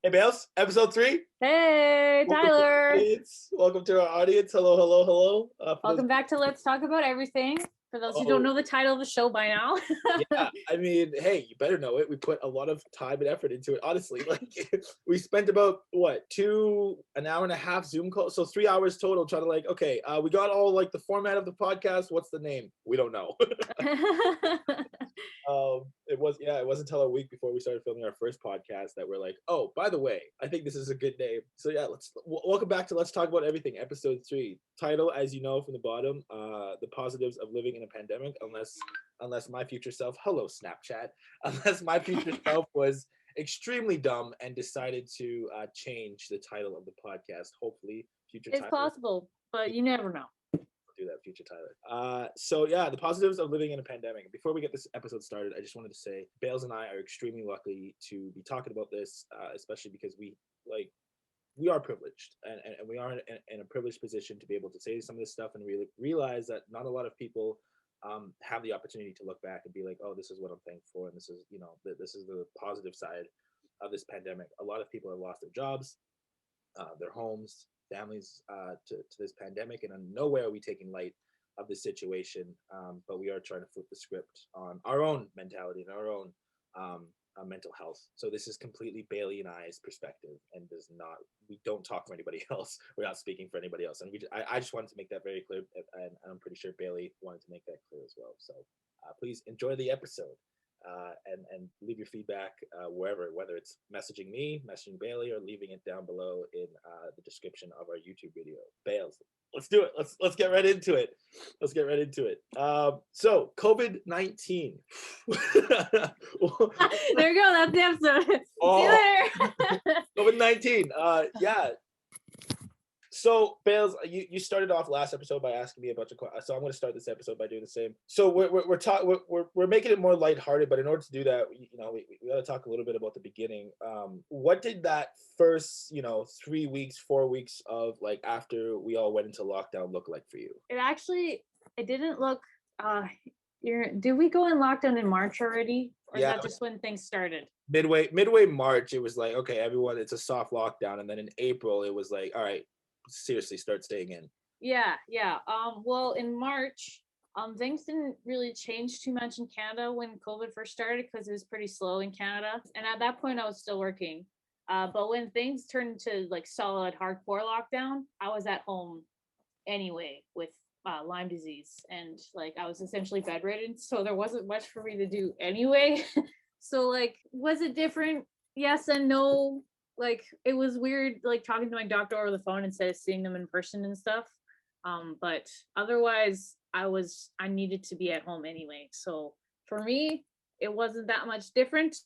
Hey, Bales, episode 3. Hey, Welcome to our Tyler. audience. Welcome to our audience. Hello, hello, hello. For those, Welcome back to Let's Talk About Everything. For those who don't oh, know the title of the show by now. yeah. I mean, hey, you better know it. We put a lot of time and effort into it. Honestly, like we spent about an hour and a half Zoom call, so 3 hours total trying to okay, we got all like the format of the podcast. What's the name? We don't know. It wasn't until a week before we started filming our first podcast that we're like, oh, by the way, I think this is a good name. So yeah, welcome back to Let's Talk About Everything, episode 3. Title, as you know from the bottom, the positives of living in a pandemic, unless my future self, hello Snapchat, unless my future self was extremely dumb and decided to change the title of the podcast. Hopefully, future It's Tyler possible, but you never know. do that, future Tyler. So yeah, the positives of living in a pandemic. Before we get this episode started, I just wanted to say Bales and I are extremely lucky to be talking about this, especially because we are privileged and we are in a privileged position to be able to say some of this stuff and really realize that not a lot of people have the opportunity to look back and be like, oh, this is what I'm thankful for, and this is this is the positive side of this pandemic. A lot of people have lost their jobs, their homes, families to this pandemic, and in nowhere are we taking light of the situation, but we are trying to flip the script on our own mentality and our own mental health. So this is completely Bailey and I's perspective, and we don't talk for anybody else. We're not speaking for anybody else, and I just wanted to make that very clear, and I'm pretty sure Bailey wanted to make that clear as well. So please enjoy the episode. And leave your feedback wherever, whether it's messaging me, messaging Bailey, or leaving it down below in the description of our YouTube video. Bales, let's do it. Let's get right into it. Let's get right into it. So COVID-19. There we go. That's the episode. See Oh, you later. COVID-19. Yeah. So Bales, you started off last episode by asking me a bunch of questions, so I'm going to start this episode by doing the same. So we're making it more lighthearted, but in order to do that, we got to talk a little bit about the beginning. What did that first 3 weeks, 4 weeks of like after we all went into lockdown look like for you? It didn't look. Did we go in lockdown in March already, or is Yeah, that just when things started? midway March, it was like, okay, everyone, it's a soft lockdown, and then in April, it was like, all right, seriously, start staying in. Yeah. Well, in March, things didn't really change too much in Canada when COVID first started because it was pretty slow in Canada. And at that point, I was still working. But when things turned to like solid hardcore lockdown, I was at home anyway with Lyme disease, and like I was essentially bedridden, so there wasn't much for me to do anyway. So like, was it different? Yes and no. Like it was weird like talking to my doctor over the phone instead of seeing them in person and stuff. But otherwise I needed to be at home anyway. So for me, it wasn't that much different,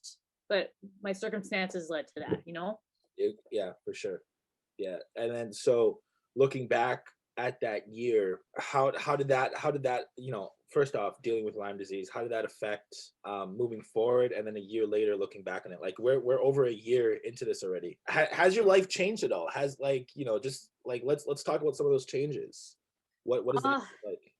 but my circumstances led to that. Yeah, for sure. Yeah, and then so looking back at that year, how did that first off, dealing with Lyme disease, how did that affect moving forward, and then a year later looking back on it, like we're over a year into this already. Has your life changed at all? Has just like let's talk about some of those changes. What is that Uh like?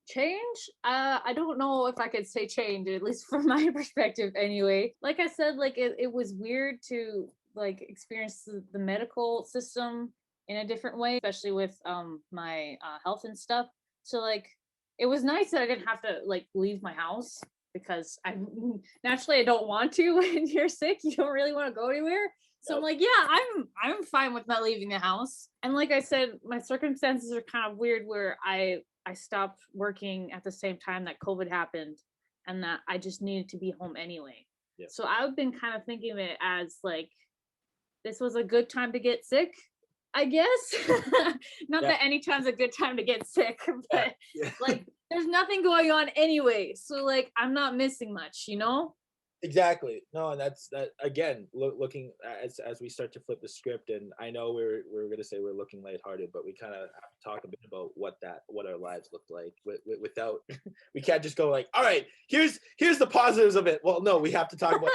Change, I don't know if I could say change, at least from my perspective anyway. Like I said, like it was weird to like experience the medical system in a different way, especially with my health and stuff. So like it was nice that I didn't have to like leave my house, because I naturally I don't want to. When you're sick, you don't really want to go anywhere. So I'm like, yeah, I'm fine with not leaving the house. And like I said, my circumstances are kind of weird where I stopped working at the same time that COVID happened, and that I just needed to be home anyway. Yeah. So I've been kind of thinking of it as like this was a good time to get sick, I guess. Not Yeah. that any time's a good time to get sick, but Yeah. like there's nothing going on anyway. So like I'm not missing much. Exactly. No, and that's that again. Looking as we start to flip the script, and I know we're going to say we're looking lighthearted, but we kind of have to talk a bit about what our lives looked like without. We can't just go like, all right, here's the positives of it. Well, no, we have to talk about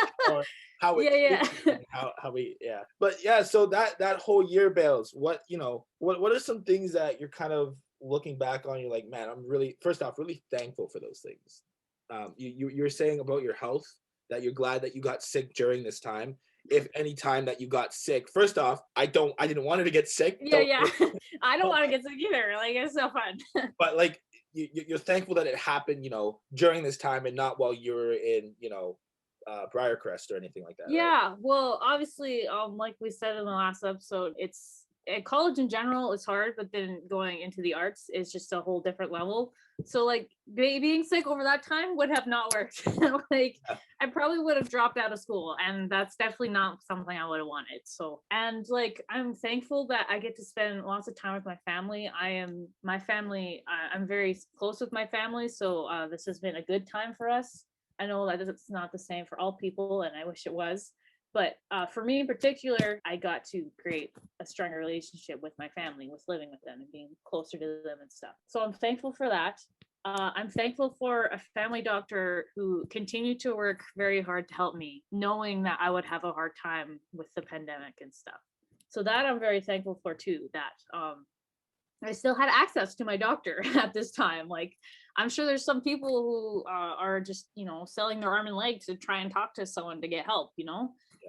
how it Yeah. how we But yeah, so that whole year, Bales. What are some things that you're kind of looking back on? You're like, man, I'm really first off really thankful for those things. You're saying about your health, that you're glad that you got sick during this time. if any time that you got sick. First off, I didn't want her to get sick. Yeah, Don't, yeah. I don't don't- want to get sick either. Like it's so fun. but like you're thankful that it happened, during this time and not while you're in, Briarcrest or anything like that, right? Yeah, well, obviously, like we said in the last episode, it's college in general is hard, but then going into the arts is just a whole different level. So, like, being sick over that time would have not worked. Like, Yeah. I probably would have dropped out of school, and that's definitely not something I would have wanted. So, and like, I'm thankful that I get to spend lots of time with my family. I'm very close with my family, so this has been a good time for us. I know that it's not the same for all people, and I wish it was. But for me in particular, I got to create a stronger relationship with my family, with living with them and being closer to them and stuff. So I'm thankful for that. I'm thankful for a family doctor who continued to work very hard to help me, knowing that I would have a hard time with the pandemic and stuff. So that I'm very thankful for too, that I still had access to my doctor at this time. Like, I'm sure there's some people who are just, selling their arm and leg to try and talk to someone to get help, Yeah.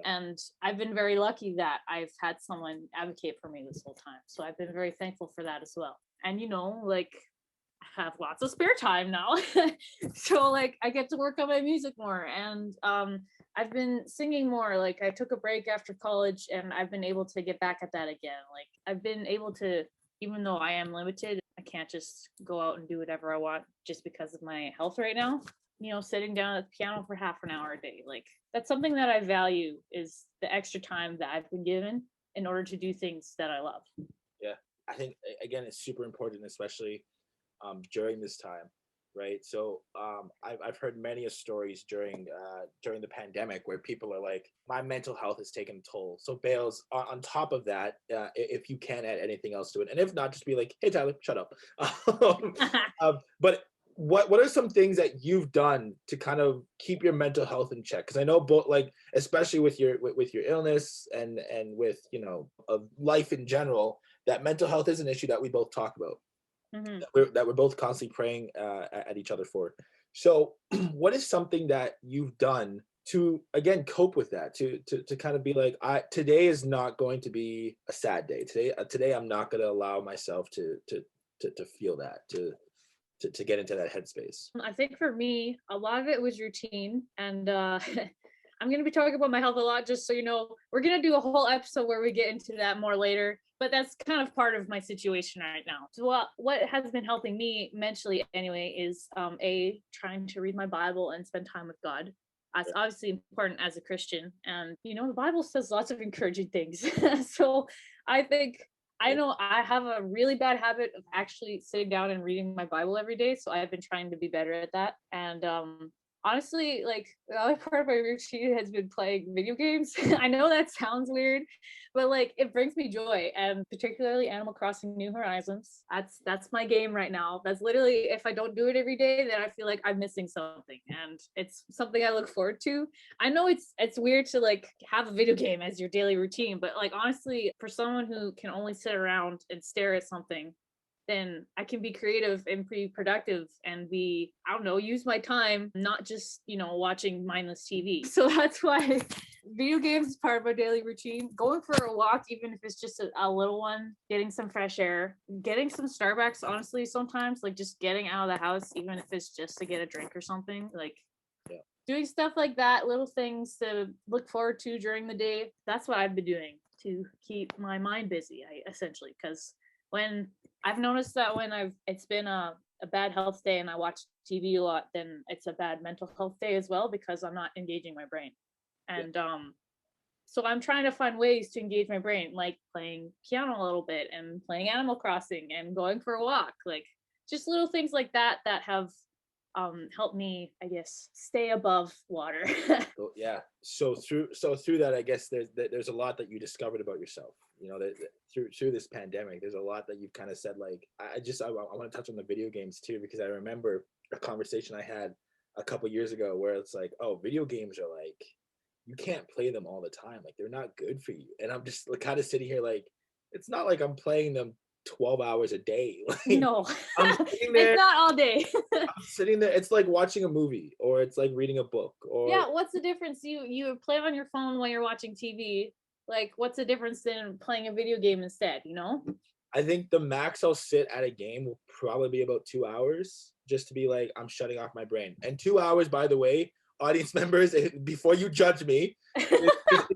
And I've been very lucky that I've had someone advocate for me this whole time. So I've been very thankful for that as well. And, like, I have lots of spare time now. So, like, I get to work on my music more. And I've been singing more. Like, I took a break after college and I've been able to get back at that again. Like, I've been able to, even though I am limited, I can't just go out and do whatever I want just because of my health right now. Sitting down at the piano for half an hour a day. Like, that's something that I value, is the extra time that I've been given in order to do things that I love. Yeah. I think again it's super important, especially during this time, right? So I've heard many stories during the pandemic where people are like, my mental health has taken a toll. So Bales, on top of that, if you can add anything else to it, and if not, just be like, hey Tyler, shut up. But what are some things that you've done to kind of keep your mental health in check? Because I know both, like, especially with your illness and with of life in general, that mental health is an issue that we both talk about, Mhm. that we're both constantly praying at each other for. So what is something that you've done to, again, cope with that, to kind of be like, today is not going to be a sad day, today I'm not going to allow myself to feel that, to get into that headspace? I think for me, a lot of it was routine. And I'm going to be talking about my health a lot, just so you know. We're going to do a whole episode where we get into that more later. But that's kind of part of my situation right now. So what has been helping me mentally anyway is trying to read my Bible and spend time with God. That's obviously important as a Christian. And, the Bible says lots of encouraging things. So I think I know I have a really bad habit of actually sitting down and reading my Bible every day. So I've been trying to be better at that. And honestly, like, the other part of my routine has been playing video games. I know that sounds weird, but like, it brings me joy, and particularly Animal Crossing New Horizons. That's my game right now. That's literally, if I don't do it every day, then I feel like I'm missing something, and it's something I look forward to. I know it's weird to like have a video game as your daily routine, but like, honestly, for someone who can only sit around and stare at something, then I can be creative and be productive and I don't know, use my time, not just, watching mindless TV. So that's why video games is part of my daily routine. Going for a walk, even if it's just a little one, getting some fresh air, getting some Starbucks, honestly, sometimes, like, just getting out of the house, even if it's just to get a drink or something, like, Yeah. doing stuff like that, little things to look forward to during the day. That's what I've been doing to keep my mind busy, essentially, because when I've noticed that when it's been a bad health day and I watch TV a lot, then it's a bad mental health day as well, because I'm not engaging my brain. And so I'm trying to find ways to engage my brain, like playing piano a little bit and playing Animal Crossing and going for a walk, like just little things like that have helped me, I guess, stay above water. So, yeah. So through that, I guess there's a lot that you discovered about yourself. That through this pandemic, there's a lot that you've kind of said. Like, I want to touch on the video games too, because I remember a conversation I had a couple years ago where it's like, oh, video games are like, you can't play them all the time. Like, they're not good for you. And I'm just kind of sitting here like, it's not like I'm playing them 12 hours a day. Like, No, I'm sitting there, it's not all day. I'm sitting there. It's like watching a movie, or it's like reading a book, or Yeah, what's the difference? You play on your phone while you're watching TV. Like, what's the difference than playing a video game instead? You know? I think the max I'll sit at a game will probably be about 2 hours, just to be like, I'm shutting off my brain. And 2 hours, by the way, audience members, before you judge me, is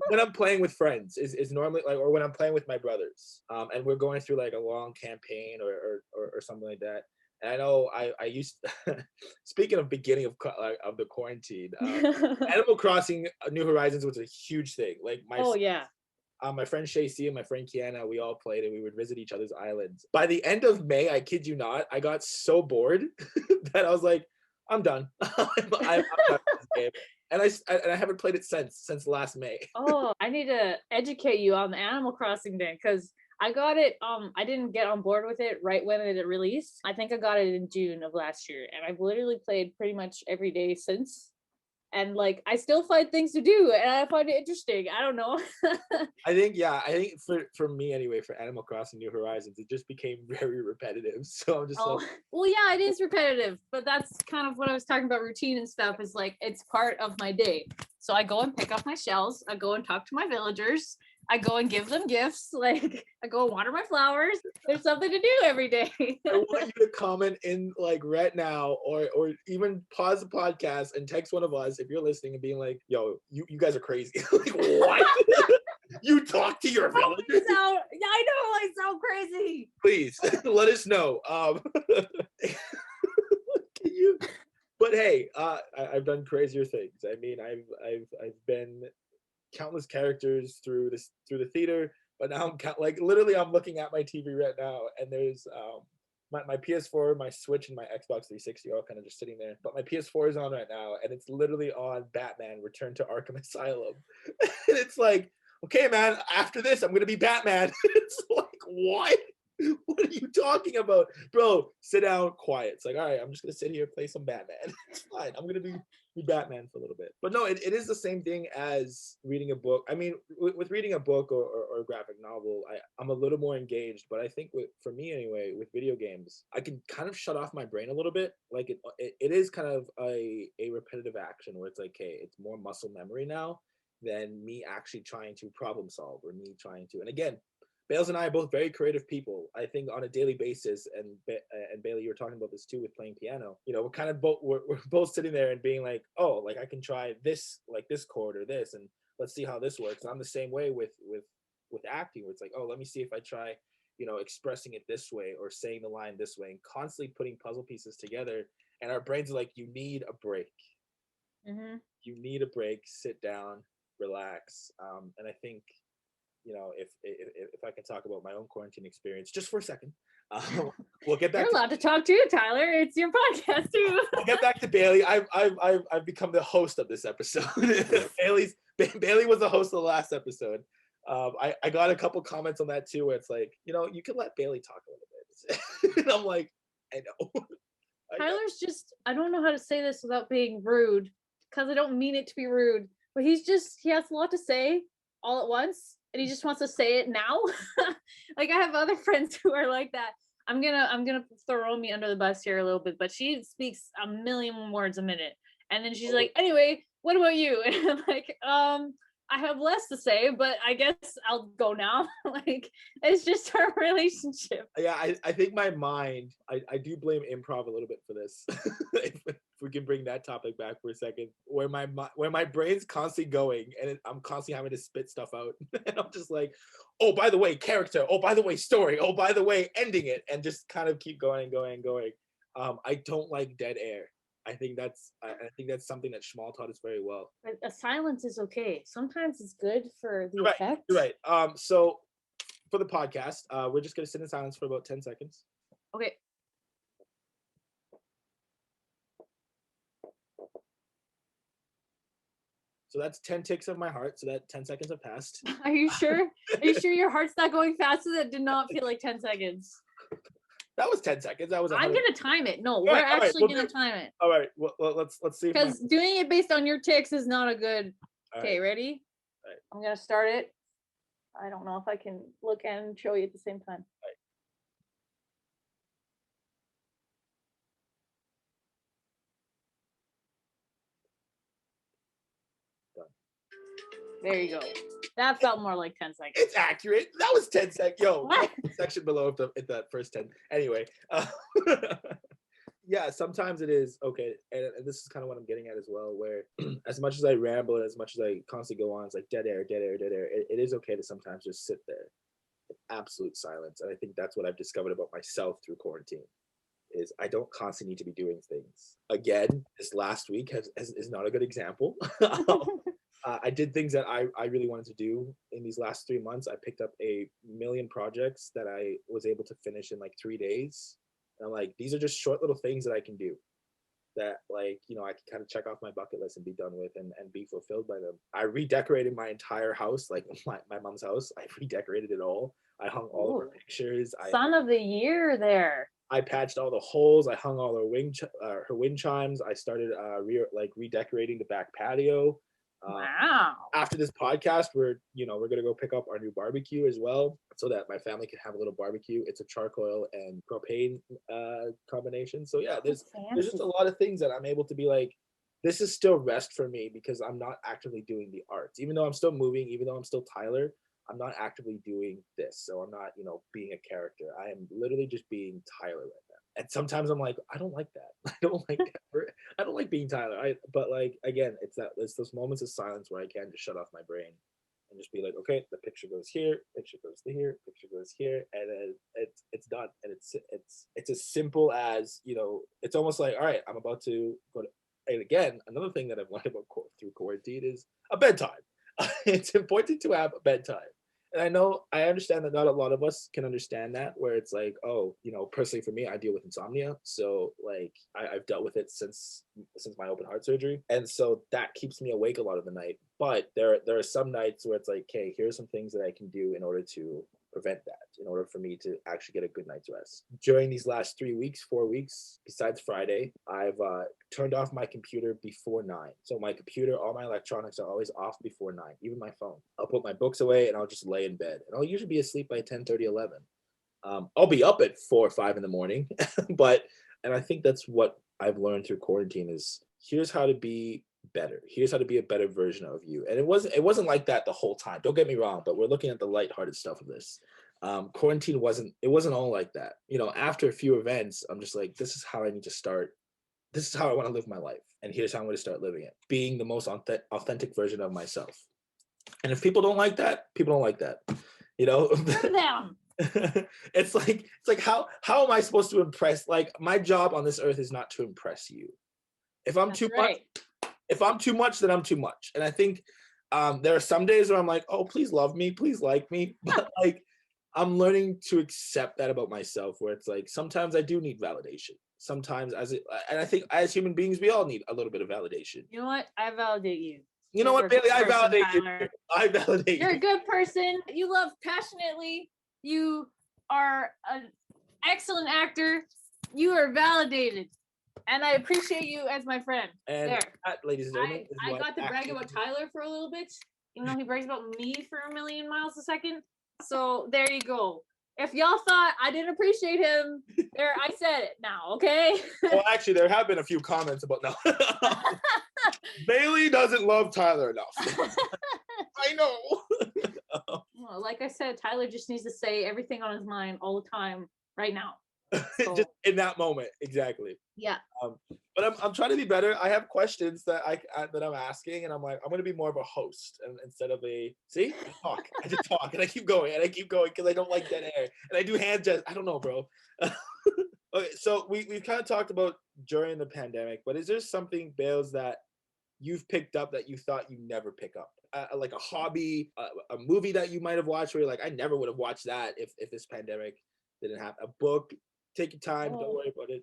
when I'm playing with friends. Is normally like, or when I'm playing with my brothers, and we're going through like a long campaign or something like that. And I know I used speaking of beginning of the quarantine, Animal Crossing New Horizons was a huge thing. Like Oh yeah. my friend Shay C and my friend Kiana, we all played and we would visit each other's islands. By the end of May, I kid you not, I got so bored that I was like, I'm done. I'm done with this game. And I haven't played it since last May. Oh, I need to educate you on the Animal Crossing then, because I got it. I didn't get on board with it right when it released. I think I got it in June of last year, and I've literally played pretty much every day since. And like, I still find things to do, and I find it interesting. I don't know. I think for me anyway, for Animal Crossing New Horizons, it just became very repetitive. So I'm just Oh, like, well, yeah, it is repetitive, but that's kind of what I was talking about. Routine and stuff is like, it's part of my day. So I go and pick up my shells. I go and talk to my villagers. I go and give them gifts. Like, I go and water my flowers. There's something to do every day. I want you to comment in like right now, or even pause the podcast and text one of us if you're listening and being like, yo, you guys are crazy. Like, what? You talk to your villagers? Yeah, I know, I sound crazy. Please let us know. Can you? But hey, I've done crazier things. I mean, I've been countless characters through the theater, but now like literally I'm looking at my TV right now, and there's my PS4, my Switch, and my Xbox 360 are all kind of just sitting there. But my PS4 is on right now, and it's literally on Batman: Return to Arkham Asylum, and it's like, okay, man, after this, I'm gonna be Batman. It's like, what? What are you talking about, bro? Sit down, quiet. It's like, all right, I'm just gonna sit here and play some Batman. It's fine. I'm gonna be Batman for a little bit. But no, it is the same thing as reading a book. I mean, with reading a book or a graphic novel, I'm a little more engaged. But I think for me anyway, with video games, I can kind of shut off my brain a little bit. Like it is kind of a repetitive action where it's like, okay, it's more muscle memory now than me actually trying to problem solve or me trying to. And again, Bales and I are both very creative people. I think on a daily basis, and Bailey, you were talking about this too with playing piano. You know, we're both sitting there and being like, oh, like I can try this, like this chord or this, and let's see how this works. And I'm the same way with acting, where it's like, oh, let me see if I try, expressing it this way or saying the line this way, and constantly putting puzzle pieces together. And our brains are like, you need a break. Mm-hmm. You need a break. Sit down, relax. And I think, if I can talk about my own quarantine experience just for a second, we'll get back. You're allowed to talk too, Tyler. It's your podcast too. We'll get back to Bailey. I've become the host of this episode. Bailey was the host of the last episode. I got a couple comments on that too, where it's like, you can let Bailey talk a little bit. And I'm like, I know. Tyler's just, I don't know how to say this without being rude, because I don't mean it to be rude, but he has a lot to say all at once, and he just wants to say it now. Like, I have other friends who are like that. I'm gonna throw me under the bus here a little bit, but she speaks a million words a minute, and then she's like, anyway, what about you? And I'm like, I have less to say, but I guess I'll go now. Like, it's just our relationship. Yeah, I think my mind, I do blame improv a little bit for this. if we can bring that topic back for a second, where my brain's constantly going, and I'm constantly having to spit stuff out. And I'm just like, oh, by the way, character. Oh, by the way, story. Oh, by the way, ending it. And just kind of keep going and going and going. I don't like dead air. I think that's something that Schmal taught us very well. But a silence is okay. Sometimes it's good for the You're effect. You're right. So for the podcast, we're just gonna sit in silence for about 10 seconds. Okay. So that's 10 ticks of my heart. So that 10 seconds have passed. Are you sure? Are you sure your heart's not going faster? That did not feel like 10 seconds. That was 10 seconds. That was. I'm gonna time it. No, we're actually gonna time it. All right. Well, let's see. Because doing it based on your ticks is not a good. Okay, ready? All right. I'm gonna start it. I don't know if I can look and show you at the same time. There you go. That felt more like 10 seconds. It's accurate. That was 10 seconds. Yo, section below if that first 10. Anyway, yeah, sometimes it is okay, and this is kind of what I'm getting at as well. Where as much as I ramble and as much as I constantly go on, it's like dead air, dead air, dead air. It is okay to sometimes just sit there, in absolute silence, and I think that's what I've discovered about myself through quarantine. Is I don't constantly need to be doing things. Again, this last week is not a good example. I did things that I really wanted to do in these last 3 months. I picked up a million projects that I was able to finish in like 3 days. And I'm like, these are just short little things that I can do that, like, I can kind of check off my bucket list and be done with and be fulfilled by them. I redecorated my entire house, like my mom's house. I redecorated it all. I hung all of her pictures. Son of the year there. I patched all the holes. I hung all her wind chimes. I started redecorating the back patio. Wow. After this podcast, we're gonna go pick up our new barbecue as well, so that my family can have a little barbecue. It's a charcoal and propane combination. So yeah, there's just a lot of things that I'm able to be like, this is still rest for me because I'm not actively doing the arts. Even though I'm still moving, even though I'm still Tyler, I'm not actively doing this. So I'm not, being a character. I am literally just being Tyler right now. And sometimes I'm like, I don't like that. I don't like that. I don't like being Tyler. But like, again, it's those moments of silence where I can just shut off my brain and just be like, okay, the picture goes here, picture goes to here, picture goes here, and then it's done. And it's as simple as, it's almost like, all right, I'm about to go to. And again, another thing that I've learned about through quarantine is a bedtime. It's important to have a bedtime. And I understand that not a lot of us can understand that, where it's like, oh, personally for me, I deal with insomnia. So like I've dealt with it since my open heart surgery. And so that keeps me awake a lot of the night. But there are some nights where it's like, okay, here's some things that I can do in order to prevent that, in order for me to actually get a good night's rest. During these last 4 weeks, besides Friday, I've turned off my computer before 9. So my computer, all my electronics are always off before 9, even my phone. I'll put my books away and I'll just lay in bed. And I'll usually be asleep by 10:30, 11. I'll be up at 4 or 5 in the morning, and I think that's what I've learned through quarantine is here's how to be better. Here's how to be a better version of you. And it wasn't like that the whole time. Don't get me wrong, but we're looking at the lighthearted stuff of this. Quarantine wasn't all like that. After a few events, I'm just like, this is how I need to start. This is how I want to live my life. And here's how I'm going to start living it. Being the most authentic version of myself. And if people don't like that, people don't like that. Them. It's like how am I supposed to impress? Like, my job on this earth is not to impress you. If I'm too much, then I'm too much. And I think there are some days where I'm like, oh, please love me, please like me. But like, I'm learning to accept that about myself, where it's like sometimes I do need validation. Sometimes and I think as human beings, we all need a little bit of validation. You know what? I validate you. You know what, Bailey? I validate you. I validate you. You're a good person. You love passionately. You are an excellent actor. You are validated. And I appreciate you as my friend. And that, ladies and gentlemen, I got to brag about Tyler for a little bit, even though he brags about me for a million miles a second. So there you go. If y'all thought I didn't appreciate him, there I said it now, okay? Well, actually, there have been a few comments about no. Bailey doesn't love Tyler enough. I know. Well, like I said, Tyler just needs to say everything on his mind all the time right now. So. Just in that moment, exactly. Yeah. But I'm trying to be better. I have questions that I'm asking, and I'm like, I'm gonna be more of a host and instead of I just talk, and I keep going because I don't like dead air, and I do hand gestures. I don't know, bro. Okay, so we've kind of talked about during the pandemic, but is there something, Bales, that you've picked up that you thought you never pick up? Like a hobby, a movie that you might have watched where you're like, I never would have watched that if this pandemic didn't happen. A book. Take your time. Don't worry about it.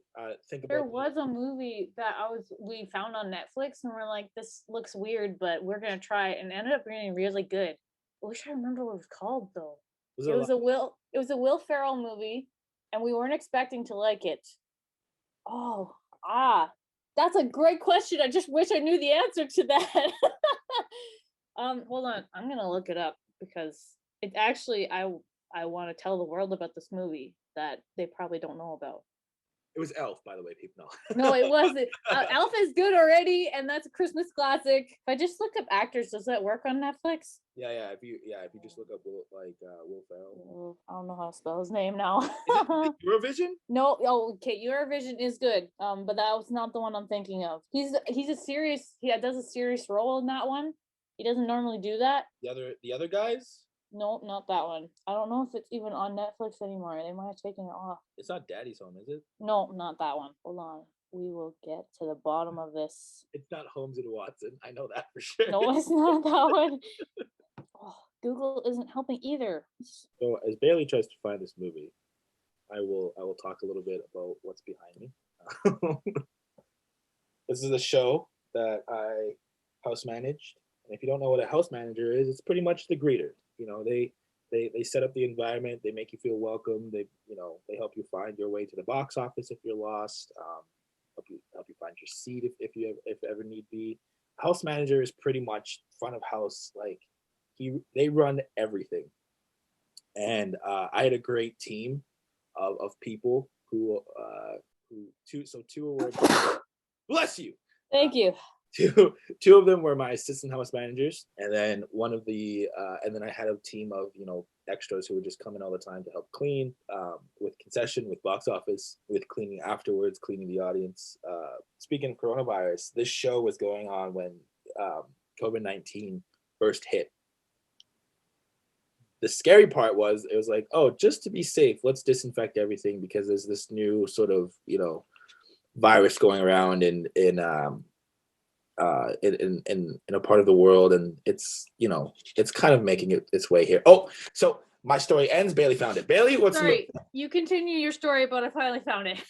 Think about it. There was a movie that we found on Netflix, and we're like, this looks weird, but we're gonna try it, and it ended up being really good. I wish I remember what it was called though. It was a Will Ferrell movie, and we weren't expecting to like it. That's a great question. I just wish I knew the answer to that. Hold on, I'm gonna look it up because it's actually I want to tell the world about this movie that they probably don't know about. It was Elf, by the way, people No, know. it wasn't. Elf is good already, and that's a Christmas classic. If I just look up actors, does that work on Netflix? Yeah. If you just look up Will Ferrell. Oh, I don't know how to spell his name now. Is it Eurovision? No, oh, okay, Eurovision is good. But that was not the one I'm thinking of. He's a serious. He does a serious role in that one. He doesn't normally do that. The other guys? No, not that one. I don't know if it's even on Netflix anymore. They might have taken it off. It's not Daddy's Home, is it? No, not that one. Hold on. We will get to the bottom of this. It's not Holmes and Watson. I know that for sure. No, it's not that one. Oh, Google isn't helping either. So as Bailey tries to find this movie, I will talk a little bit about what's behind me. This is a show that I house managed, and if you don't know what a house manager is, it's pretty much the greeter. You know, they set up the environment, they make you feel welcome, they help you find your way to the box office if you're lost, help you find your seat if ever need be. House manager is pretty much front of house, like they run everything. And I had a great team of people who two awards. Bless you. Thank you. Two of them were my assistant house managers, and then and then I had a team of extras who would just come in all the time to help clean, with concession, with box office, with cleaning afterwards, cleaning the audience. Speaking of coronavirus, this show was going on when COVID-19 first hit. The scary part was it was like, oh, just to be safe, let's disinfect everything because there's this new sort of virus going around in a part of the world, and it's kind of making its way here. Oh, so my story ends. Bailey found it. Bailey, Sorry, you continue your story, but I finally found it.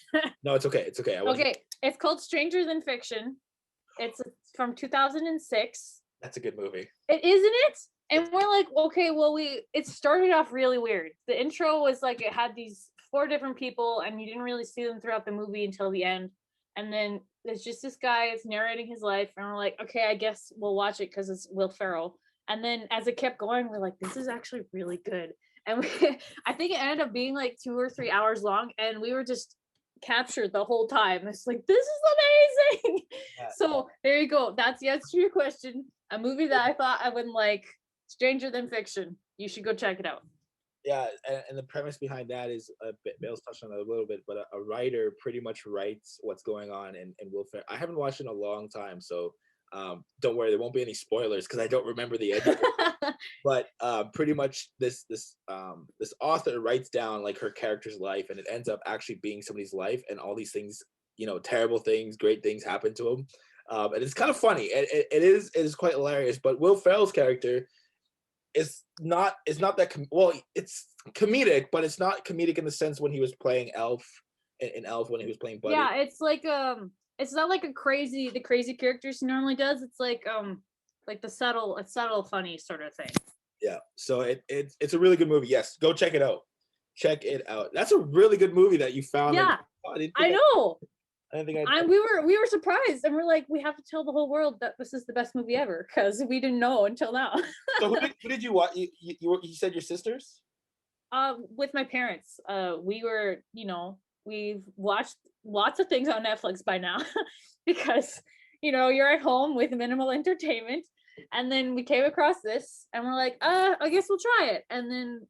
No, it's okay. It's okay. Okay, it's called Stranger Than Fiction. It's from 2006. That's a good movie. It isn't it? And we're like, okay, well, it started off really weird. The intro was like it had these 4 different people, and you didn't really see them throughout the movie until the end. And then there's just this guy that's narrating his life, and we're like, okay, I guess we'll watch it because it's Will Ferrell. And then as it kept going, we're like, this is actually really good. And I think it ended up being like 2 or 3 hours long, and we were just captured the whole time. It's like, this is amazing. Yeah. So there you go. That's the answer to your question. A movie that I thought I wouldn't like, Stranger Than Fiction. You should go check it out. Yeah, and the premise behind that is Bale's touched on it a little bit, but a writer pretty much writes what's going on in Will Ferrell. I haven't watched it in a long time, so don't worry, there won't be any spoilers because I don't remember the end. But pretty much this author writes down like her character's life, and it ends up actually being somebody's life, and all these things, terrible things, great things happen to him, and it's kind of funny. It is quite hilarious. But Will Ferrell's character is not that well, it's comedic, but it's not comedic in the sense when he was playing Elf in Elf, when he was playing Buddy. Yeah, it's like it's not like the crazy characters he normally does. It's like the subtle funny sort of thing. Yeah, so it's a really good movie. Yes, go check it out. Check it out. That's a really good movie that you found. Yeah, I know. I think we were surprised, and we're like, we have to tell the whole world that this is the best movie ever because we didn't know until now. So who did you watch? You said your sisters? With my parents. We were, we've watched lots of things on Netflix by now because you're at home with minimal entertainment, and then we came across this, and we're like, I guess we'll try it, and then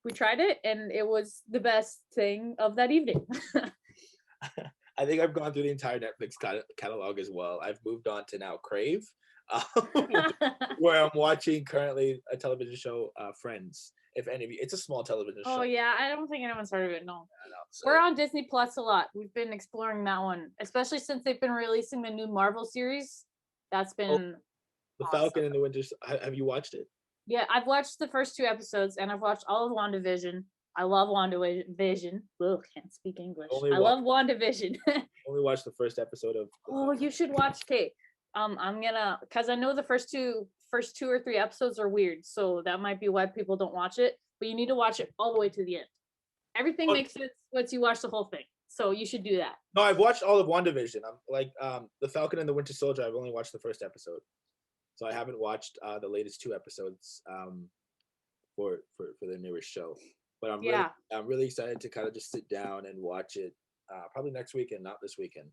we tried it, and it was the best thing of that evening. I think I've gone through the entire Netflix catalog as well. I've moved on to now Crave, where I'm watching currently a television show, Friends. If any of you, it's a small television show. Oh yeah, I don't think anyone's heard of it. No. So. We're on Disney Plus a lot. We've been exploring that one, especially since they've been releasing the new Marvel series. That's been The awesome. Falcon and the Winter. Have you watched it? Yeah, I've watched the first 2 episodes, and I've watched all of WandaVision. I love WandaVision. Ugh, can't speak English. I love WandaVision. Only watched the first episode of. Oh, you should watch. Okay, I'm gonna, because I know the first two or 3 episodes are weird, so that might be why people don't watch it. But you need to watch it all the way to the end. Everything makes sense once you watch the whole thing. So you should do that. No, I've watched all of WandaVision. I'm like the Falcon and the Winter Soldier. I've only watched the first episode, so I haven't watched the latest 2 episodes for the newest show. But I'm really excited to kind of just sit down and watch it probably next weekend, not this weekend.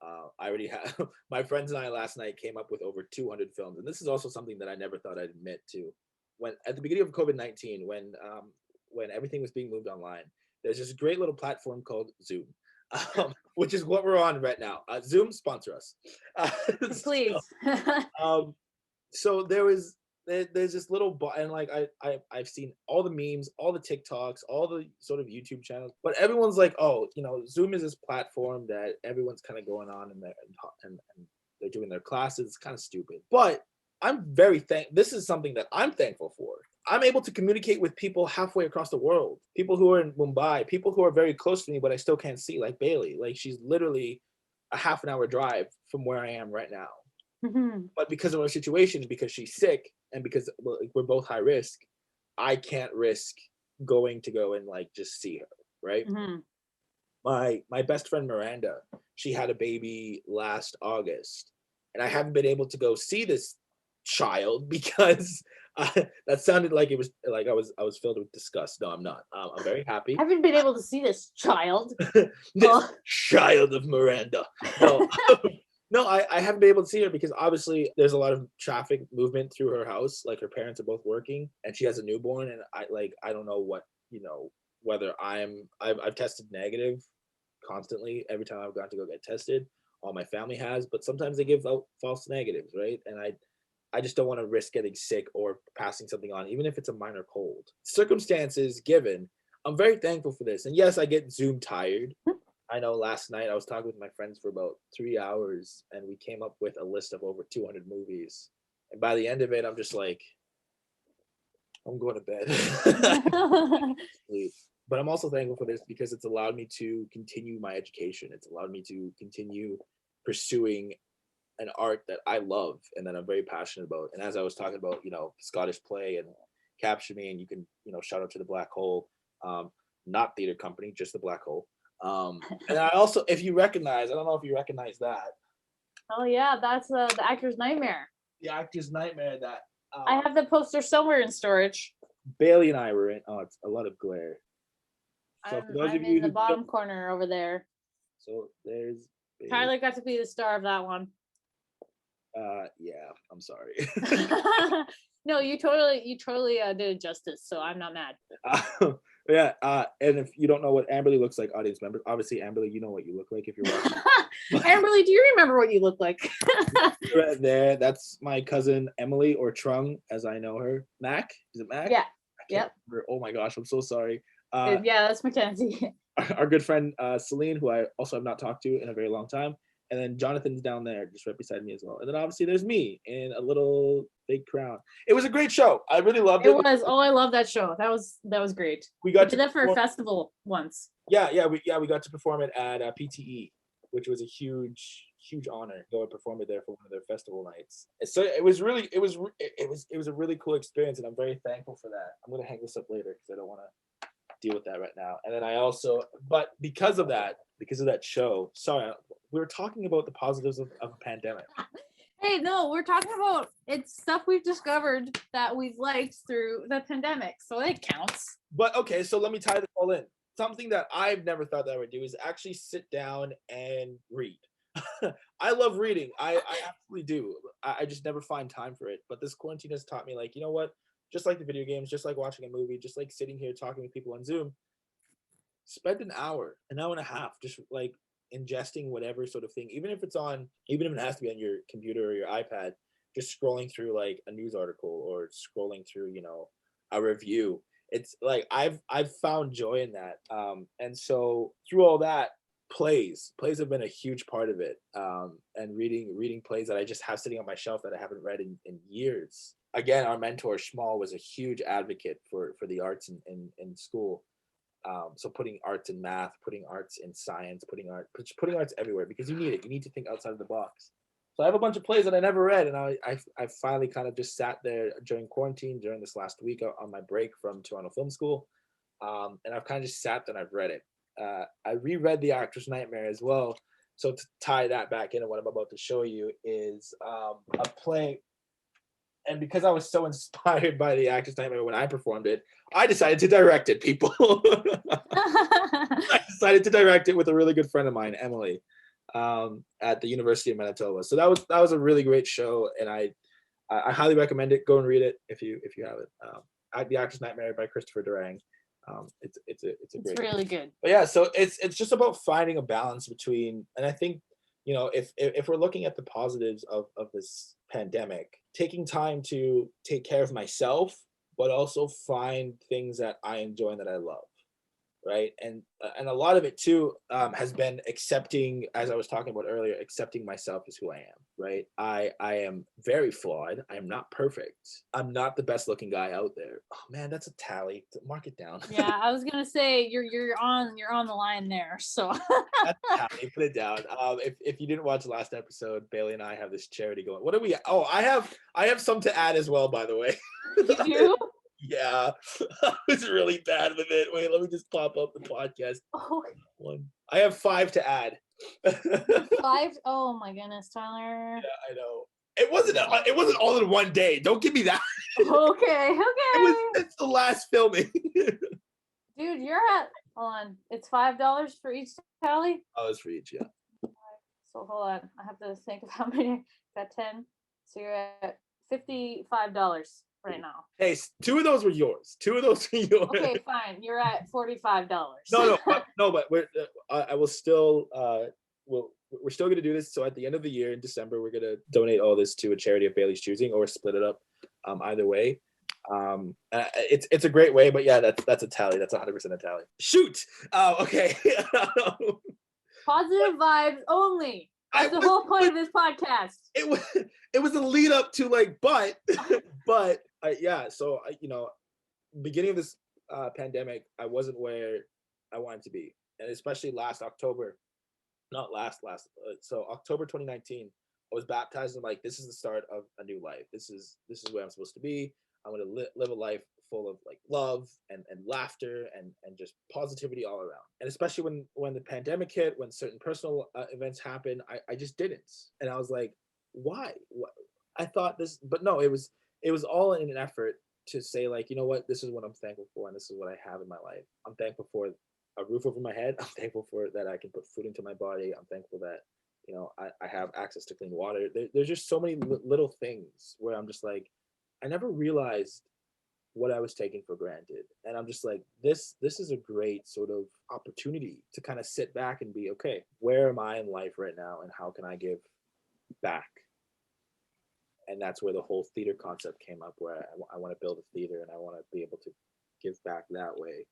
I already have my friends and I last night came up with over 200 films, and this is also something that I never thought I'd admit to. When at the beginning of COVID-19, when everything was being moved online, there's this great little platform called Zoom, which is what we're on right now. Zoom, sponsor us. Please. Um, so there's this little and like I've seen all the memes, all the TikToks, all the sort of YouTube channels, but everyone's like, oh, Zoom is this platform that everyone's kind of going on and they're doing their classes. It's kind of stupid, but this is something that I'm thankful for. I'm able to communicate with people halfway across the world, people who are in Mumbai, people who are very close to me but I still can't see, like Bailey. Like, she's literally a half an hour drive from where I am right now. But because of our situation, because she's sick and because we're both high risk, I can't risk going and like just see her, right? My best friend Miranda, she had a baby last August, and I haven't been able to go see this child because that sounded like it was like I was filled with disgust. No, I'm not. I'm very happy. I haven't been able to see this child. This child of Miranda. No. No, I haven't been able to see her because obviously there's a lot of traffic movement through her house. Like, her parents are both working and she has a newborn, and I don't know whether I've tested negative constantly every time I've gone to go get tested. All my family has, but sometimes they give out false negatives, right? And I just don't want to risk getting sick or passing something on, even if it's a minor cold. Circumstances given, I'm very thankful for this. And yes, I get Zoom tired. I know last night I was talking with my friends for about 3 hours and we came up with a list of over 200 movies. And by the end of it, I'm just like, I'm going to bed. But I'm also thankful for this because it's allowed me to continue my education. It's allowed me to continue pursuing an art that I love and that I'm very passionate about. And as I was talking about, Scottish play and Capture Me, and you can, shout out to the Black Hole, not theater company, just the Black Hole. And I also, if you recognize, I don't know if you recognize that. Oh yeah, that's the Actor's Nightmare. The Actor's Nightmare that I have the poster somewhere in storage. Bailey and I were in. Oh, it's a lot of glare. So I'm in the bottom corner over there. So there's Bailey. Tyler got to be the star of that one. Yeah, I'm sorry. No, you totally did it justice, so I'm not mad. Yeah, and if you don't know what Amberly looks like, audience members, obviously Amberly, you know what you look like if you're watching. Amberly, do you remember what you look like? Right there, that's my cousin Emily, or Trung, as I know her. Mac? Is it Mac? Yeah. Yep. Oh my gosh, I'm so sorry. Yeah, that's Mackenzie. Our good friend Celine, who I also have not talked to in a very long time. And then Jonathan's down there, just right beside me as well. And then obviously there's me in a little big crown. It was a great show. I really loved it. It was. Oh, I love that show. That was great. We did that for a festival once. Yeah, we got to perform it at PTE, which was a huge honor. Go and perform it there for one of their festival nights. So it was a really cool experience, and I'm very thankful for that. I'm gonna hang this up later because I don't want to deal with that right now. And then I also, but because of that show, sorry, we were talking about the positives of a pandemic. Hey, no, we're talking about it's stuff we've discovered that we've liked through the pandemic, so it counts. But okay, so let me tie this all in. Something that I've never thought that I would do is actually sit down and read. I love reading. I absolutely do. I just never find time for it. But this quarantine has taught me, like, you know what? Just like the video games, just like watching a movie, just like sitting here talking with people on Zoom, spend an hour and a half just like ingesting whatever sort of thing, even if it has to be on your computer or your iPad, just scrolling through like a news article or scrolling through, a review. It's like I've found joy in that. And so through all that, plays have been a huge part of it. And reading plays that I just have sitting on my shelf that I haven't read in years. Again, our mentor Schmal was a huge advocate for the arts in school. So putting arts in math, putting arts in science, putting arts everywhere, because you need it. You need to think outside of the box. So I have a bunch of plays that I never read, and I finally kind of just sat there during quarantine, during this last week on my break from Toronto Film School, and I've kind of just sat there and I've read it. I reread The Actor's Nightmare as well. So to tie that back into what I'm about to show you is a play. And because I was so inspired by The Actor's Nightmare when I performed it, I decided to direct it, people. I decided to direct it with a really good friend of mine, Emily, at the University of Manitoba. So that was a really great show, and I highly recommend it. Go and read it if you have it. The Actor's Nightmare by Christopher Durang. It's a great. It's really good. But yeah, so it's just about finding a balance between, and I think, you know, if we're looking at the positives of this pandemic, taking time to take care of myself, but also find things that I enjoy and that I love, right? And a lot of it too has been accepting, as I was talking about earlier, accepting myself as who I am, right? I am very flawed. I am not perfect. I'm not the best looking guy out there. Oh man, that's a tally. Mark it down. Yeah, I was gonna say you're on the line there. So That's a tally. Put it down. If you didn't watch the last episode, Bailey and I have this charity going. What do we? Oh, I have some to add as well, by the way. you do? Yeah, I was really bad with it. Wait, let me just pop up the podcast. Oh. One. I have 5 to add. 5? Oh my goodness, Tyler. Yeah, I know. It wasn't all in one day. Don't give me that. Okay. It's the last filming. Dude, you're at, hold on. It's $5 for each tally. Oh, it's for each, yeah. So hold on. I have to think of how many. Got 10. So you're at $55 right now. Hey, 2 of those were yours. 2 of those were yours. Okay, fine. You're at $45. No, but I will still we're still gonna do this. So at the end of the year in December, we're gonna donate all this to a charity of Bailey's choosing, or split it up. Either way, it's a great way. But yeah, that's a tally. That's 100% a tally. Shoot. Okay. Positive vibes only. That's the whole point of this podcast. It was a lead up to like, but yeah. So you know, beginning of this pandemic, I wasn't where I wanted to be, and especially last October, not last. So October 2019, I was baptized and like, this is the start of a new life. This is where I'm supposed to be. I'm gonna live a life full of like love and laughter and just positivity all around. And especially when the pandemic hit, when certain personal events happened, I just didn't. And I was like, why? I thought this, but no, it was all in an effort to say like, you know what, this is what I'm thankful for, and this is what I have in my life. I'm thankful for a roof over my head. I'm thankful for that I can put food into my body. I'm thankful that, you know, I have access to clean water. There's just so many little things where I'm just like, I never realized what I was taking for granted. And I'm just like, this is a great sort of opportunity to kind of sit back and be, okay, where am I in life right now, and how can I give back? And that's where the whole theater concept came up, where I want to build a theater and I want to be able to give back that way.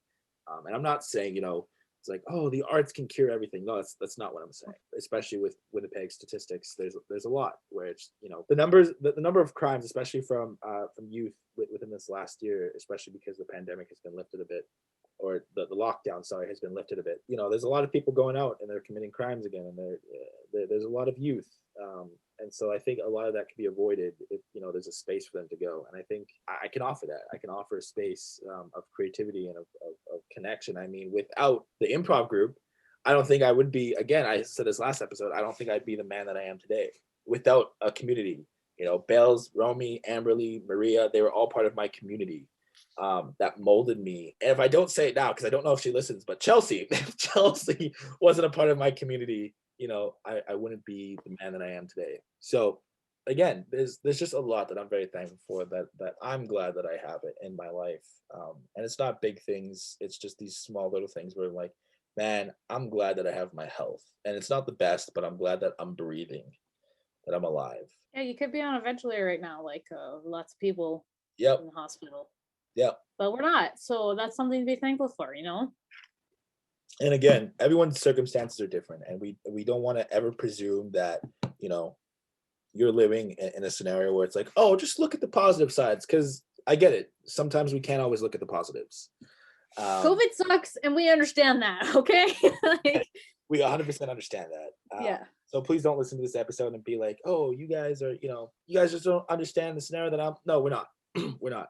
And I'm not saying, you know, it's like, oh, the arts can cure everything. No, that's not what I'm saying. Especially with Winnipeg statistics, there's a lot where it's, you know, the number of crimes, especially from youth within this last year, especially because the pandemic has been lifted a bit, or the lockdown, sorry, has been lifted a bit. You know, there's a lot of people going out and they're committing crimes again, and there's a lot of youth. And so I think a lot of that can be avoided if, you know, there's a space for them to go. And I think I can offer that. I can offer a space of creativity and of connection. I mean, without the improv group, I don't think I would be, again, I said this last episode, I don't think I'd be the man that I am today without a community. You know, Bells, Romy, Amberly, Maria, they were all part of my community that molded me. And if I don't say it now, because I don't know if she listens, but Chelsea, if Chelsea wasn't a part of my community, you know, I wouldn't be the man that I am today. So again, there's just a lot that I'm very thankful for, that I'm glad that I have it in my life. And it's not big things. It's just these small little things where I'm like, man, I'm glad that I have my health. And it's not the best, but I'm glad that I'm breathing, that I'm alive. Yeah, you could be on a ventilator right now, like lots of people Yep. in the hospital. Yep. But we're not. So that's something to be thankful for, you know? And again, everyone's circumstances are different, and we don't want to ever presume that, you know, you're living in a scenario where it's like, oh, just look at the positive sides, because I get it. Sometimes we can't always look at the positives. COVID sucks, and we understand that, okay? Like, we 100% understand that. Yeah. So please don't listen to this episode and be like, oh, you guys just don't understand the scenario that I'm. No, we're not. We're not.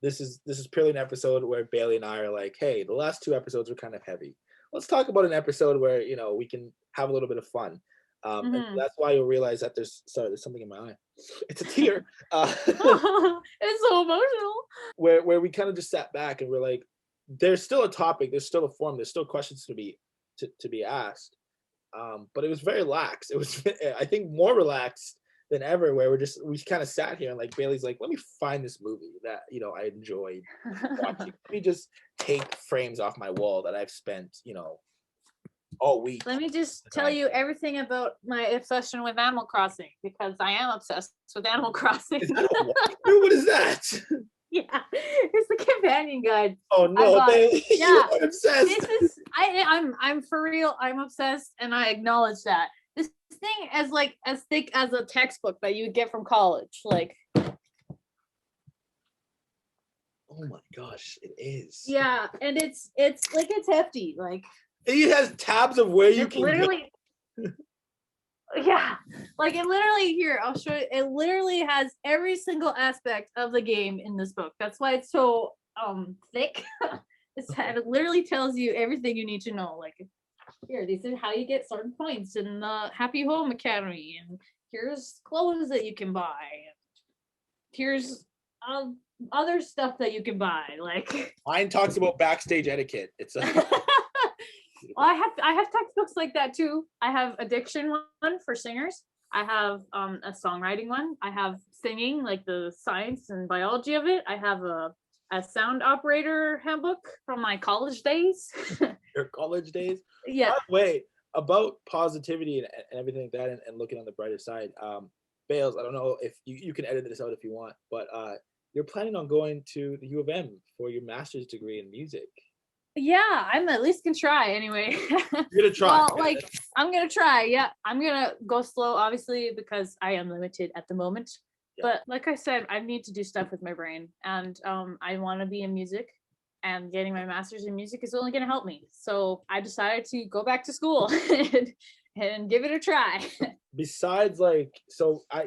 This is purely an episode where Bailey and I are like, hey, the last 2 episodes were kind of heavy. Let's talk about an episode where, you know, we can have a little bit of fun. And that's why you'll realize that there's something in my eye. It's a tear. It's so emotional. Where we kind of just sat back and we're like, there's still a topic, there's still a forum, there's still questions to be asked. But it was very lax. It was, I think, more relaxed than ever, where we kind of sat here and like Bailey's like, let me find this movie that I enjoyed watching. Let me just take frames off my wall that I've spent all week. Let me just tell you everything about my obsession with Animal Crossing, because I am obsessed with Animal Crossing. Is that a walkthrough? What is that? Yeah, it's the companion guide. Oh no, yeah, you're obsessed. This is I'm for real. I'm obsessed, and I acknowledge that. This thing as thick as a textbook that you would get from college, like. Oh my gosh, it is. Yeah, and it's hefty, like. It has tabs of where you can literally. Yeah, like it literally, here, I'll show you. It literally has every single aspect of the game in this book. That's why it's so thick. It literally tells you everything you need to know. Like, here, these are how you get certain points in the Happy Home Academy, and here's clothes that you can buy, and here's other stuff that you can buy. Like, mine talks about backstage etiquette. It's well, I have textbooks like that too. I have a diction one for singers. I have a songwriting one. I have singing, like the science and biology of it. I have a sound operator handbook from my college days. Your college days? Yeah. By the way, about positivity and everything like that, and looking on the brighter side, Bales, I don't know if you can edit this out if you want, but you're planning on going to the U of M for your master's degree in music. Yeah, I'm at least gonna try anyway. You're gonna try. Well, like, I'm gonna try. Yeah, I'm gonna go slow, obviously, because I am limited at the moment. Yeah. But like I said, I need to do stuff with my brain, and I want to be in music, and getting my master's in music is only gonna help me. So I decided to go back to school and give it a try. Besides, like,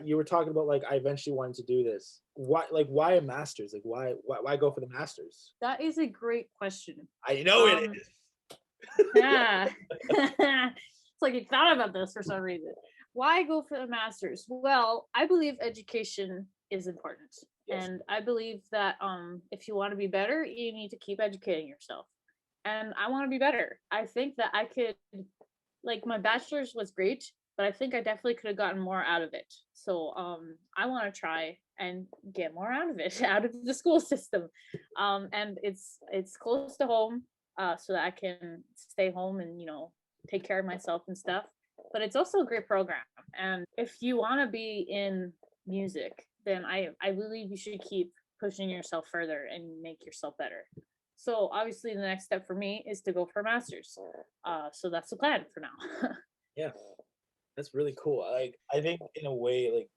you were talking about, like, I eventually wanted to do this. Why a master's? Like, why go for the master's? That is a great question. I know it is. Yeah. It's like you thought about this for some reason. Why go for the master's? Well, I believe education is important. Yes. And I believe that if you want to be better, you need to keep educating yourself. And I want to be better. I think that I could, like, my bachelor's was great, but I think I definitely could have gotten more out of it. So I want to try and get more out of it, out of the school system. And it's close to home, so that I can stay home and, take care of myself and stuff. But it's also a great program. And if you want to be in music, then I believe you should keep pushing yourself further and make yourself better. So obviously the next step for me is to go for a master's. So that's the plan for now. Yeah. That's really cool. Like, I think in a way,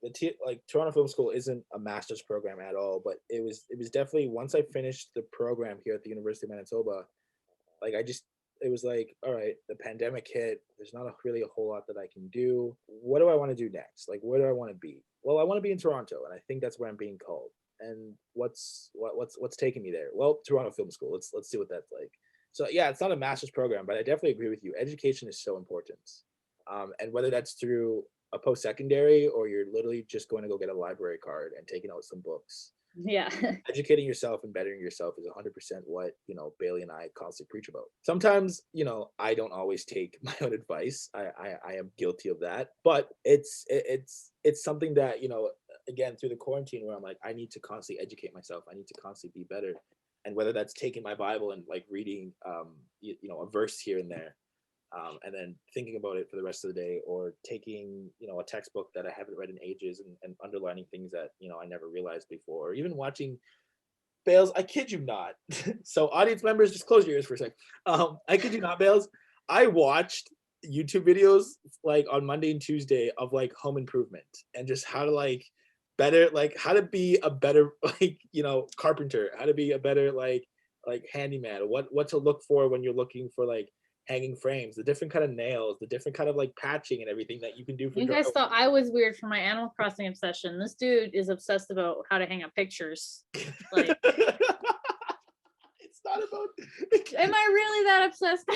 like Toronto Film School isn't a master's program at all, but it was definitely, once I finished the program here at the University of Manitoba, like, it was like, all right, the pandemic hit. There's not really a whole lot that I can do. What do I want to do next? Like, where do I want to be? Well, I want to be in Toronto, and I think that's where I'm being called. And what's taking me there? Well, Toronto Film School. Let's see what that's like. So yeah, it's not a master's program, but I definitely agree with you. Education is so important. And whether that's through a post-secondary or you're literally just going to go get a library card and taking out some books. Yeah. Educating yourself and bettering yourself is 100% what, Bailey and I constantly preach about. Sometimes, I don't always take my own advice. I am guilty of that. But it's something that, again, through the quarantine, where I'm like, I need to constantly educate myself. I need to constantly be better. And whether that's taking my Bible and, like, reading, a verse here and there, and then thinking about it for the rest of the day, or taking, a textbook that I haven't read in ages and underlining things that, I never realized before, or even watching Bales. I kid you not. So audience members, just close your ears for a sec. I kid you not, Bales. I watched YouTube videos, like, on Monday and Tuesday of, like, home improvement and just how to, like, better, like, how to be a better, like, carpenter, how to be a better, like handyman, what to look for when you're looking for, like, hanging frames, the different kind of nails, the different kind of, like, patching and everything that you can do for. You guys thought I was weird for my Animal Crossing obsession. This dude is obsessed about how to hang up pictures. Like, it's not about. Am I really that obsessed?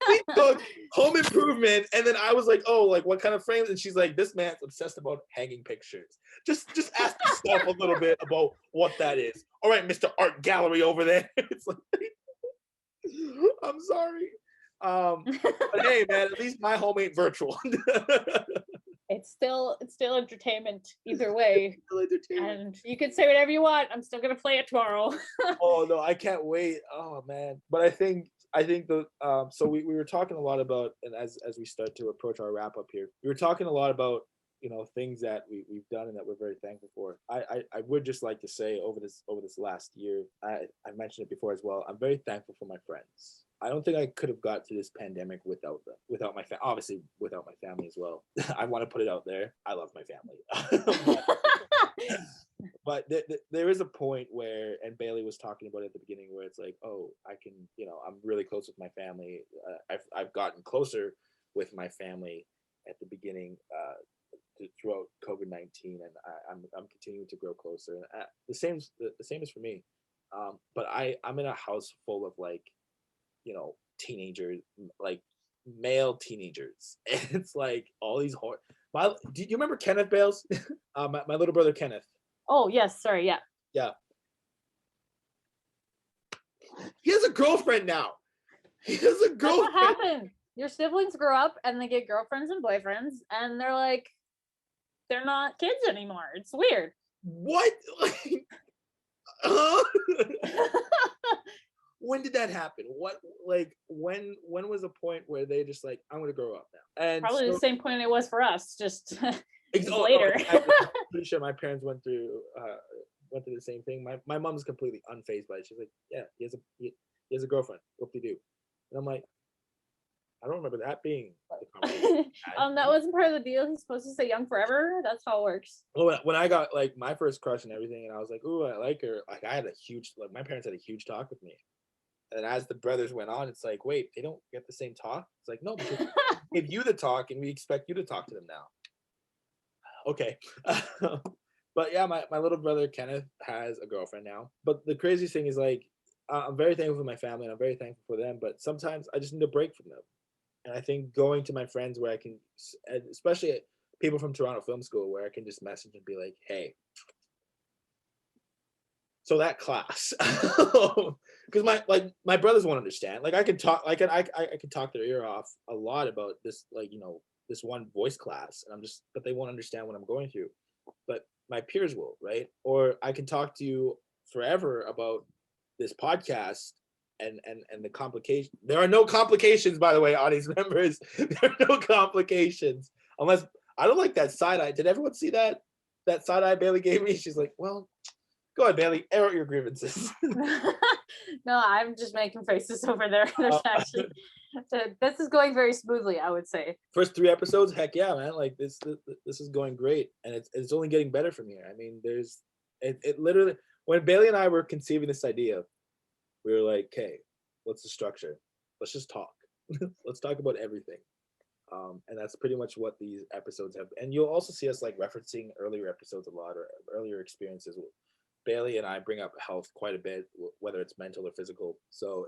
We took home improvement, and then I was like, oh, like, what kind of frames? And she's like, this man's obsessed about hanging pictures. Just ask yourself a little bit about what that is. All right, Mr. Art Gallery over there. It's like. I'm sorry. But hey, man, at least my home ain't virtual. It's still entertainment either way. Still entertainment. And you can say whatever you want. I'm still gonna play it tomorrow. Oh no, I can't wait. Oh man. But I think the so we were talking a lot about, and as we start to approach our wrap up here, we were talking a lot about, things that we've done and that we're very thankful for. I would just like to say over this last year, I mentioned it before as well, I'm very thankful for my friends. I don't think I could have got to this pandemic without them, without my obviously without my family as well. I want to put it out there. I love my family. But there is a point where, and Bailey was talking about it at the beginning, where it's like, oh, I can, I'm really close with my family. I've gotten closer with my family at the beginning throughout COVID-19, and I'm continuing to grow closer. And the same is for me. But I'm in a house full of like, teenagers, like male teenagers. And it's like all these do you remember Kenneth Bales? My little brother Kenneth. Oh yes, sorry, yeah. Yeah. He has a girlfriend now. He has a girlfriend. That's what happened. Your siblings grow up and they get girlfriends and boyfriends, and they're like, they're not kids anymore. It's weird. What? When did that happen? What, like, when was a point where they just like, I'm gonna grow up now? And probably the same point it was for us, just oh, later. I'm pretty sure my parents went through the same thing. My mom's completely unfazed by it. She's like, yeah, he has a girlfriend. What do you do? And I'm like, I don't remember that being the conversation. That wasn't part of the deal. He's supposed to stay young forever. That's how it works. Well, when I got like my first crush and everything, and I was like, ooh, I like her. Like I had my parents had a huge talk with me. And as the brothers went on, it's like, wait, they don't get the same talk? It's like, no, because we give you the talk and we expect you to talk to them now. Okay. But yeah, my little brother Kenneth has a girlfriend now. But the craziest thing is like, I'm very thankful for my family and I'm very thankful for them. But sometimes I just need a break from them. And I think going to my friends where I can, especially people from Toronto Film School, where I can just message and be like, hey, so that class, because my brothers won't understand. Like I can talk, I can talk their ear off a lot about this, like this one voice class, and but they won't understand what I'm going through. But my peers will, right? Or I can talk to you forever about this podcast and the complication. There are no complications, by the way, audience members. There are no complications unless I don't like that side eye. Did everyone see that side eye Bailey gave me? She's like, well. Go ahead, Bailey. Air out your grievances. No, I'm just making faces over there. There's actually this is going very smoothly, I would say. First 3 episodes, heck yeah, man! Like this is going great, and it's only getting better from here. I mean, it literally when Bailey and I were conceiving this idea, we were like, okay, what's the structure? Let's just talk. Let's talk about everything. And that's pretty much what these episodes have. And you'll also see us like referencing earlier episodes a lot or earlier experiences. Bailey and I bring up health quite a bit, whether it's mental or physical. So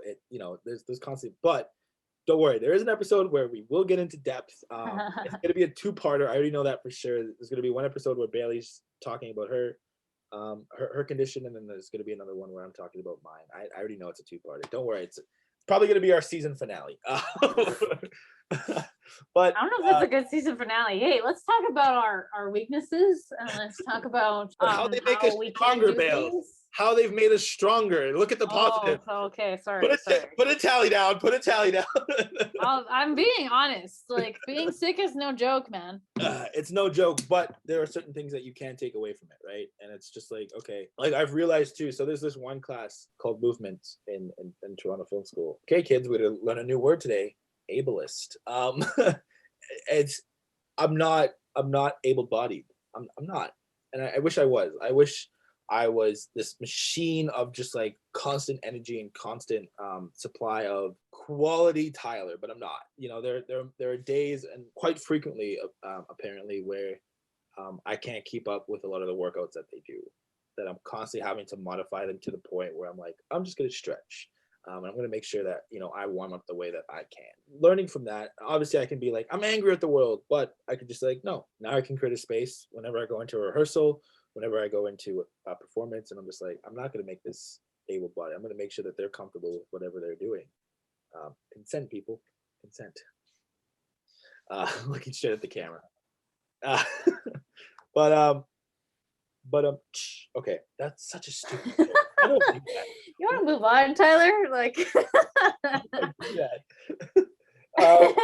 there's constant, but don't worry, there is an episode where we will get into depth. It's going to be a 2-parter. I already know that for sure. There's going to be one episode where Bailey's talking about her condition, and then there's going to be another one where I'm talking about mine. I already know it's a 2-parter. Don't worry, it's probably going to be our season finale. But I don't know if it's a good season finale. Hey, let's talk about our weaknesses and let's talk about how they make us stronger, Bale. How they've made us stronger. Look at the positive. Oh, okay, sorry. Put a tally down. Put a tally down. I'm being honest. Like being sick is no joke, man. It's no joke, but there are certain things that you can take away from it, right? And it's just like, okay, like I've realized too. So there's this one class called Movement in Toronto Film School. Okay, kids, we're gonna learn a new word today. Ableist. I'm not able-bodied. I'm not, and I wish I was. I wish I was this machine of just like constant energy and constant supply of quality Tyler, but I'm not. There are days and quite frequently apparently where I can't keep up with a lot of the workouts that they do, that I'm constantly having to modify them to the point where I'm like, I'm just gonna stretch. I'm going to make sure that, I warm up the way that I can. Learning from that, obviously I can be like, I'm angry at the world, but I could just like, no, now I can create a space whenever I go into a rehearsal, whenever I go into a performance, and I'm just like, I'm not going to make this able-bodied. I'm going to make sure that they're comfortable with whatever they're doing. Consent, people, consent. Looking straight at the camera. Uh, but okay, that's such a stupid joke. I don't do that. You want to move on, Tyler? Like, I do that. Um,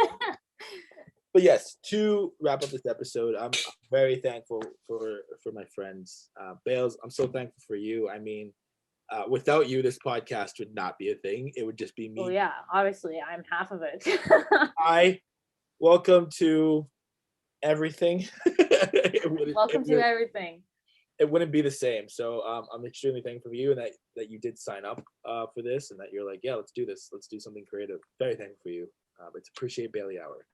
but yes, to wrap up this episode, I'm very thankful for my friends. Bales, I'm so thankful for you. I mean, without you, this podcast would not be a thing. It would just be me. well, yeah, obviously, I'm half of it. Hi, welcome to everything. Welcome to everything. It wouldn't be the same. So I'm extremely thankful for you and that you did sign up for this and that you're like, yeah, let's do this. Let's do something creative. Very thankful for you. It's appreciate Bailey Hour.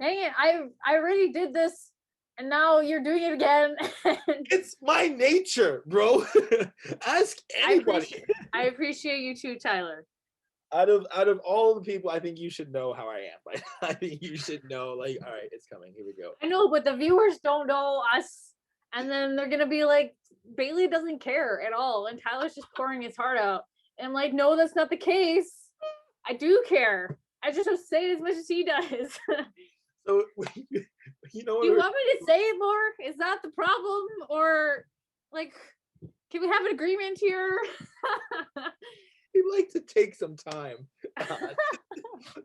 Dang it, I already did this, and now you're doing it again. It's my nature, bro. Ask anybody. I appreciate you too, Tyler. Out of all the people, I think you should know how I am. Like, I think you should know, like, all right, it's coming. Here we go. I know, but the viewers don't know us, and then they're gonna be like, Bailey doesn't care at all, and Tyler's just pouring his heart out. And I'm like, no, that's not the case. I do care. I just don't say it as much as he does. So you know what? Do you want me to say it more? Is that the problem? Or like, can we have an agreement here? We like to take some time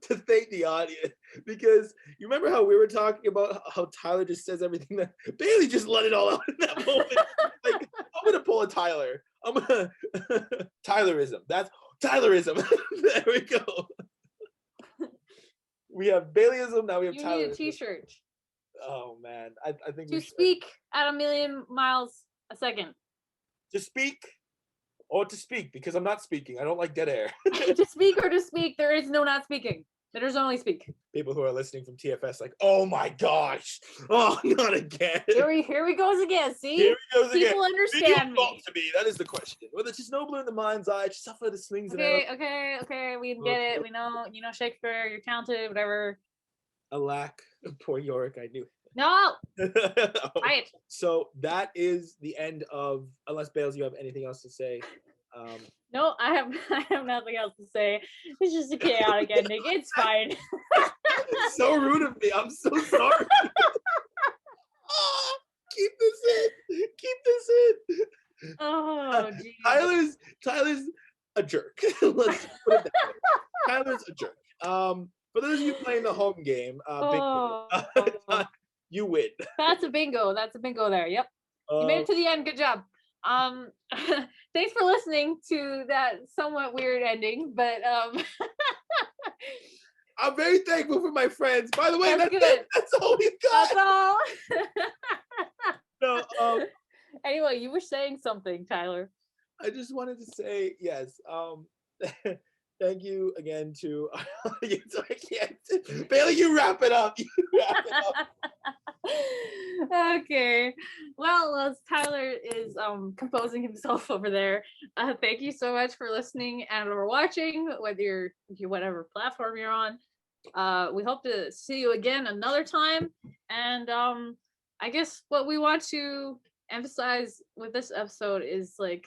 to thank the audience because you remember how we were talking about how Tyler just says everything that Bailey just let it all out in that moment. Like, I'm gonna pull a Tyler. I'm gonna Tylerism. That's Tylerism. There we go. We have Baileyism, now we have You Tylerism. need a t-shirt. Oh man, I think To we should. speak at a million miles a second. To speak or to speak because I'm not speaking. I don't like dead air. To speak or to speak, there is no not speaking. There's only speak. People who are listening from TFS like, oh my gosh, oh not again. Here we goes again. See, Here he goes again. people Did you understand talk me. to me? That is the question. Whether it's Ginobili in the mind's eye, just suffer the slings and arrows. Okay. We get it. We know, Shakespeare. You're talented. Whatever. Alack, poor Yorick, I knew. No, Oh, right. so that is the end of. Unless Bales, you have anything else to say? No, I have nothing else to say. It's just a chaotic ending. It's fine. So rude of me. I'm so sorry. Oh, keep this in. Keep this in. Oh, geez. Tyler's a jerk. Let's put it that way. Tyler's a jerk. For those of you playing the home game, you win. That's a bingo. There. Yep. You made it to the end. Good job. Thanks for listening to that somewhat weird ending, but I'm very thankful for my friends. By the way, That's good. That's all we got. that's all. No, Anyway, you were saying something, Tyler. I just wanted to say yes. Thank you again to our audience. I can't. Bailey, you wrap it up. You wrap it up. Okay. Well, as Tyler is composing himself over there, thank you so much for listening and or watching, whether you're whatever platform you're on. We hope to see you again another time. And I guess what we want to emphasize with this episode is, like,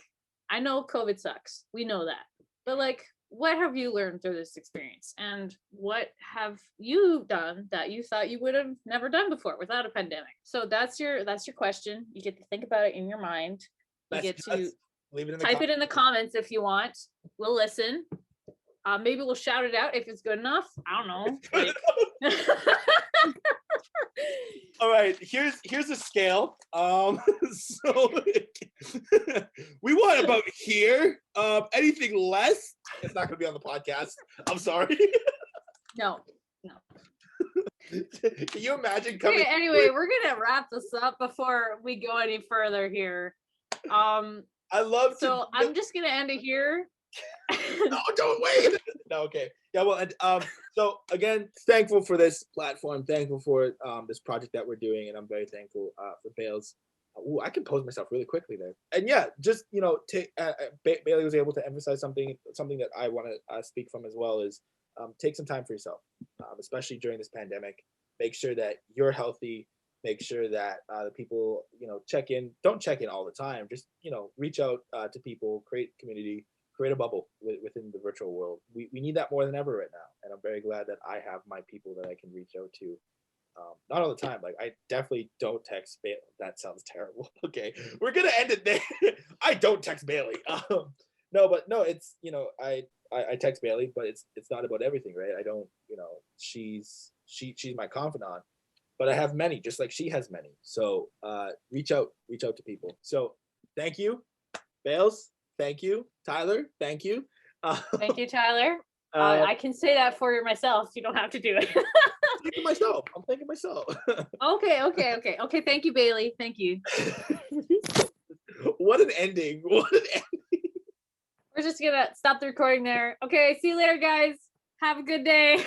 I know COVID sucks. We know that. But, like, what have you learned through this experience? And what have you done that you thought you would have never done before without a pandemic? So that's your question. You get to think about it in your mind. You get to leave it in the type it in the comments if you want. We'll listen. Maybe we'll shout it out if it's good enough. I don't know. Like... All right, here's a scale. So we want about here. Anything less, it's not gonna be on the podcast. I'm sorry. No. Can you imagine coming? Okay, anyway, we're gonna wrap this up before we go any further here. I love to. So I'm just gonna end it here. No, don't wait. No, okay. Yeah, well, and so again, thankful for this platform, thankful for this project that we're doing, and I'm very thankful for Bales. Ooh, I compose myself really quickly there. And yeah, just Bailey was able to emphasize something that I want to speak from as well is take some time for yourself, especially during this pandemic. Make sure that you're healthy. Make sure that the people check in. Don't check in all the time. Just reach out to people, create community. create a bubble within the virtual world. We need that more than ever right now, and I'm very glad that I have my people that I can reach out to. Not all the time. Like I definitely don't text Bailey. That sounds terrible. Okay, we're gonna end it there. I don't text Bailey. No, but no, it's I text Bailey, but it's not about everything, right? I don't, she's my confidant, but I have many, just like she has many. So reach out to people. So thank you, Bales. Thank you, Tyler. Thank you. Thank you, Tyler. I can say that for myself. You don't have to do it. Thanking myself. I'm thanking myself. Okay. Thank you, Bailey. Thank you. What an ending. What an ending. We're just gonna stop the recording there. Okay, see you later, guys. Have a good day.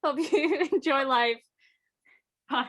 Hope you enjoy life. Bye.